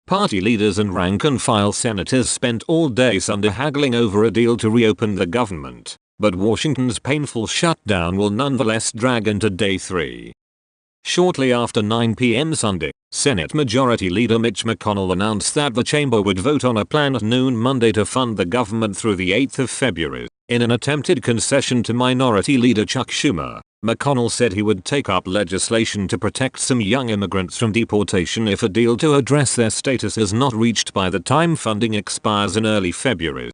Party leaders and rank-and-file senators spent all day Sunday haggling over a deal to reopen the government, but Washington's painful shutdown will nonetheless drag into day 3. Shortly after 9 p.m. Sunday, Senate Majority Leader Mitch McConnell announced that the chamber would vote on a plan at noon Monday to fund the government through the 8th of February. In an attempted concession to Minority Leader Chuck Schumer, McConnell said he would take up legislation to protect some young immigrants from deportation if a deal to address their status is not reached by the time funding expires in early February.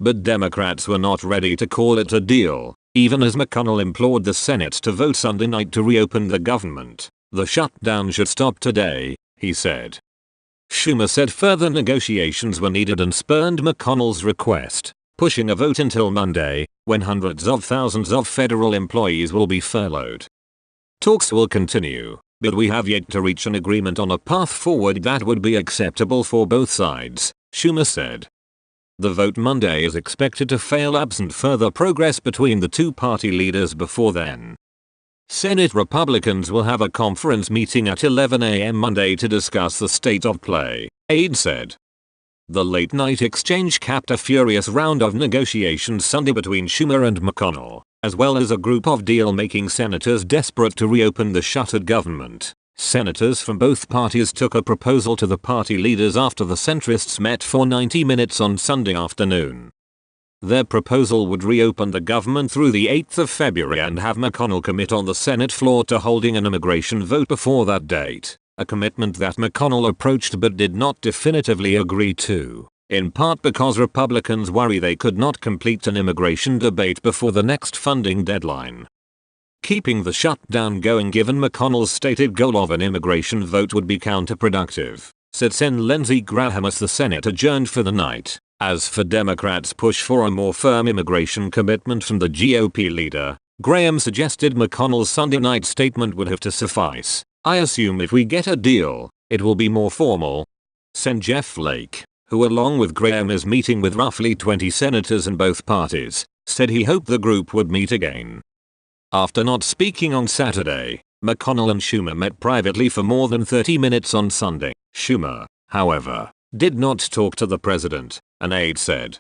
But Democrats were not ready to call it a deal, even as McConnell implored the Senate to vote Sunday night to reopen the government. The shutdown should stop today, he said. Schumer said further negotiations were needed and spurned McConnell's request, pushing a vote until Monday, when hundreds of thousands of federal employees will be furloughed. Talks will continue, but we have yet to reach an agreement on a path forward that would be acceptable for both sides, Schumer said. The vote Monday is expected to fail absent further progress between the two party leaders before then. Senate Republicans will have a conference meeting at 11 a.m. Monday to discuss the state of play, aide said. The late-night exchange capped a furious round of negotiations Sunday between Schumer and McConnell, as well as a group of deal-making senators desperate to reopen the shuttered government. Senators from both parties took a proposal to the party leaders after the centrists met for 90 minutes on Sunday afternoon. Their proposal would reopen the government through the 8th of February and have McConnell commit on the Senate floor to holding an immigration vote before that date. A commitment that McConnell approached but did not definitively agree to, in part because Republicans worry they could not complete an immigration debate before the next funding deadline. Keeping the shutdown going given McConnell's stated goal of an immigration vote would be counterproductive, said Sen. Lindsey Graham as the Senate adjourned for the night. As for Democrats' push for a more firm immigration commitment from the GOP leader, Graham suggested McConnell's Sunday night statement would have to suffice. I assume if we get a deal, it will be more formal. Sen. Jeff Flake, who along with Graham is meeting with roughly 20 senators in both parties, said he hoped the group would meet again. After not speaking on Saturday, McConnell and Schumer met privately for more than 30 minutes on Sunday. Schumer, however, did not talk to the president, an aide said.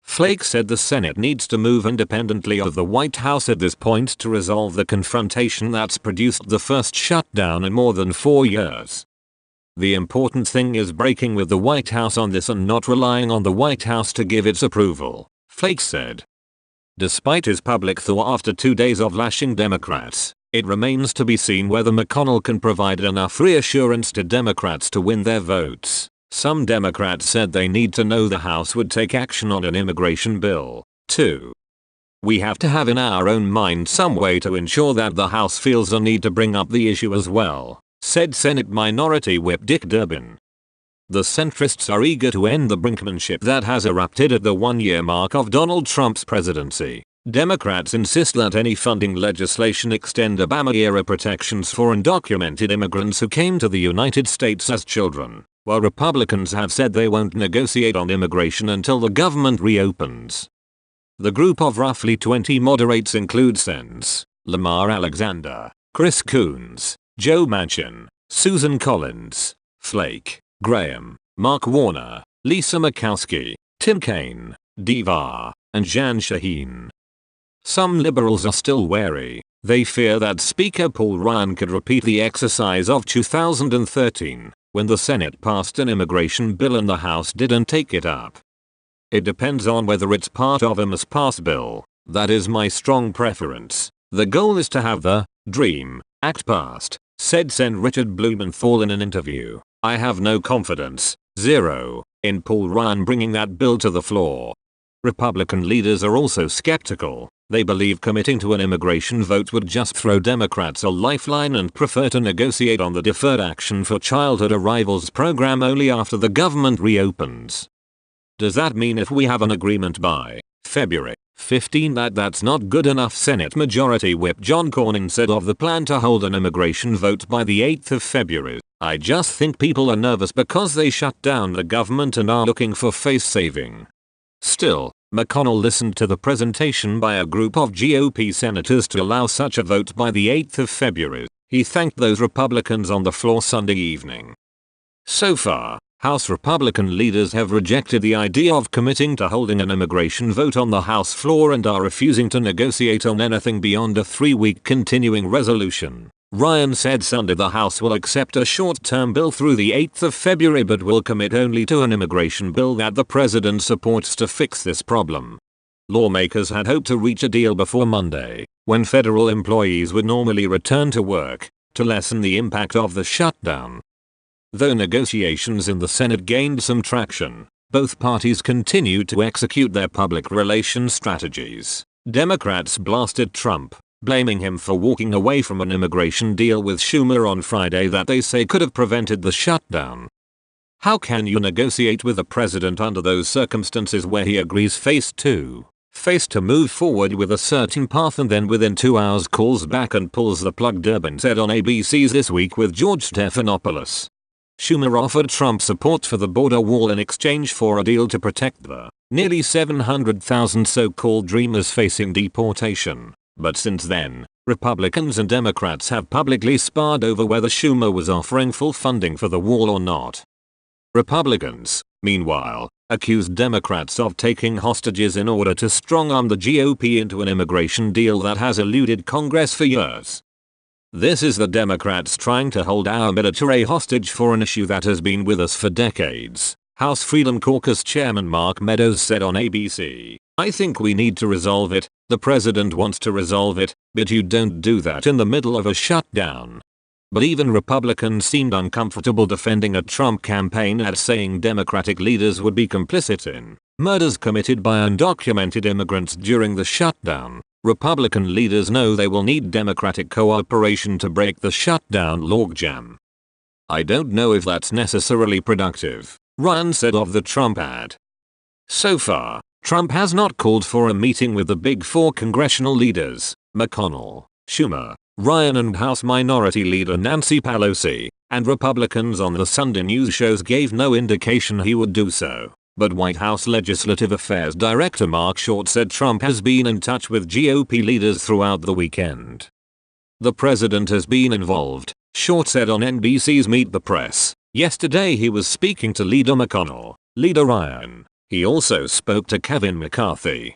Flake said the Senate needs to move independently of the White House at this point to resolve the confrontation that's produced the first shutdown in more than 4 years. The important thing is breaking with the White House on this and not relying on the White House to give its approval, Flake said. Despite his public thaw after 2 days of lashing Democrats, it remains to be seen whether McConnell can provide enough reassurance to Democrats to win their votes. Some Democrats said they need to know the House would take action on an immigration bill, too. We have to have in our own mind some way to ensure that the House feels the need to bring up the issue as well, said Senate Minority Whip Dick Durbin. The centrists are eager to end the brinkmanship that has erupted at the one-year mark of Donald Trump's presidency. Democrats insist that any funding legislation extend Obama-era protections for undocumented immigrants who came to the United States as children, while Republicans have said they won't negotiate on immigration until the government reopens. The group of roughly 20 moderates include Sens. Lamar Alexander, Chris Coons, Joe Manchin, Susan Collins, Flake, Graham, Mark Warner, Lisa Murkowski, Tim Kaine, Devar, and Jan Shaheen. Some liberals are still wary. They fear that Speaker Paul Ryan could repeat the exercise of 2013, when the Senate passed an immigration bill and the House didn't take it up. It depends on whether it's part of a must-pass bill. That is my strong preference. The goal is to have the DREAM Act passed, said Sen. Richard Blumenthal in an interview. I have no confidence, zero, in Paul Ryan bringing that bill to the floor. Republican leaders are also skeptical. They believe committing to an immigration vote would just throw Democrats a lifeline and prefer to negotiate on the Deferred Action for Childhood Arrivals program only after the government reopens. Does that mean if we have an agreement by February 15 that's not good enough? Senate Majority Whip John Cornyn said of the plan to hold an immigration vote by the 8th of February. I just think people are nervous because they shut down the government and are looking for face saving. Still, McConnell listened to the presentation by a group of GOP senators to allow such a vote by the 8th of February. He thanked those Republicans on the floor Sunday evening. So far, House Republican leaders have rejected the idea of committing to holding an immigration vote on the House floor and are refusing to negotiate on anything beyond a 3-week continuing resolution. Ryan said Sunday the House will accept a short-term bill through the 8th of February but will commit only to an immigration bill that the president supports to fix this problem. Lawmakers had hoped to reach a deal before Monday, when federal employees would normally return to work, to lessen the impact of the shutdown. Though negotiations in the Senate gained some traction, both parties continued to execute their public relations strategies. Democrats blasted Trump, blaming him for walking away from an immigration deal with Schumer on Friday that they say could have prevented the shutdown. How can you negotiate with the president under those circumstances where he agrees face to move forward with a certain path and then within 2 hours calls back and pulls the plug? Durbin said on ABC's This Week with George Stephanopoulos. Schumer offered Trump support for the border wall in exchange for a deal to protect the nearly 700,000 so-called dreamers facing deportation. But since then, Republicans and Democrats have publicly sparred over whether Schumer was offering full funding for the wall or not. Republicans, meanwhile, accused Democrats of taking hostages in order to strong-arm the GOP into an immigration deal that has eluded Congress for years. This is the Democrats trying to hold our military hostage for an issue that has been with us for decades, House Freedom Caucus Chairman Mark Meadows said on ABC. I think we need to resolve it. The president wants to resolve it, but you don't do that in the middle of a shutdown. But even Republicans seemed uncomfortable defending a Trump campaign ad saying Democratic leaders would be complicit in murders committed by undocumented immigrants during the shutdown. Republican leaders know they will need Democratic cooperation to break the shutdown logjam. I don't know if that's necessarily productive, Ryan said of the Trump ad. So far, Trump has not called for a meeting with the big four congressional leaders, McConnell, Schumer, Ryan and House Minority Leader Nancy Pelosi, and Republicans on the Sunday news shows gave no indication he would do so. But White House Legislative Affairs Director Mark Short said Trump has been in touch with GOP leaders throughout the weekend. The president has been involved, Short said on NBC's Meet the Press. Yesterday he was speaking to Leader McConnell, Leader Ryan. He also spoke to Kevin McCarthy,